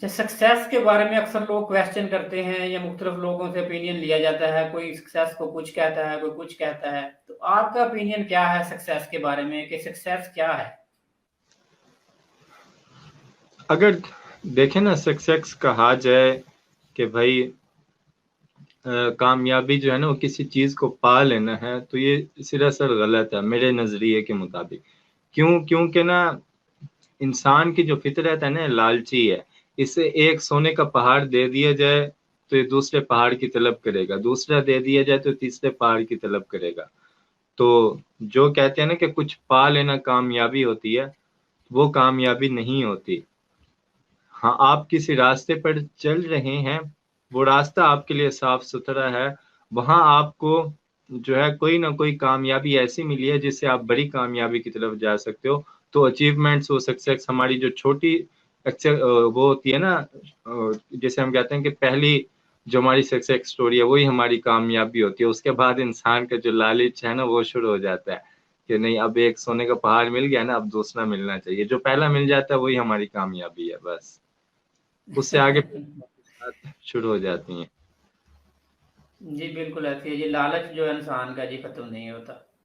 اچھا، سکسیس کے بارے میں اکثر لوگ کویسچن کرتے ہیں یا مختلف لوگوں سے اوپینین لیا جاتا ہے، کوئی سکسیس کو کچھ کہتا ہے، کوئی کچھ کہتا ہے، تو آپ کا اوپینین کیا ہے سکسیس کے بارے میں کہ سکسیس کیا ہے؟ اگر دیکھیں نا سکسیس کہا جائے کہ بھائی کامیابی جو ہے نا وہ کسی چیز کو پا لینا ہے، تو یہ سراسر غلط ہے میرے نظریے کے مطابق۔ کیونکہ نا انسان کی جو فطرت ہے نا لالچی ہے، اسے ایک سونے کا پہاڑ دے دیا جائے تو یہ دوسرے پہاڑ کی طلب کرے گا، دوسرا دے دیا جائے تو تیسرے پہاڑ کی طلب کرے گا۔ تو جو کہتے ہیں نا کہ کچھ پا لینا کامیابی ہوتی ہے، وہ کامیابی نہیں ہوتی۔ ہاں، آپ کسی راستے پر چل رہے ہیں، وہ راستہ آپ کے لیے صاف ستھرا ہے، وہاں آپ کو جو ہے کوئی نہ کوئی کامیابی ایسی ملی ہے جس سے آپ بڑی کامیابی کی طرف جا سکتے ہو۔ تو اچیومنٹس، وہ سکسیس ہماری جو چھوٹی وہ ہوتی ہے نا، جیسے ہم کہتے ہیں کہ پہلی جو ہماری سکسیس سٹوری ہے وہی ہماری کامیابی ہوتی ہے۔ اس کے بعد انسان کا جو لالچ ہے نا وہ شروع ہو جاتا ہے کہ نہیں، اب ایک سونے کا پہاڑ مل گیا نا، اب دوسرا ملنا چاہیے۔ جو پہلا مل جاتا ہے وہی ہماری کامیابی ہے، بس اس سے آگے شروع ہو جاتی ہیں۔ جی بالکل ایسی ہے، یہ لالچ جو ہے انسان کا جی ختم نہیں ہوتا۔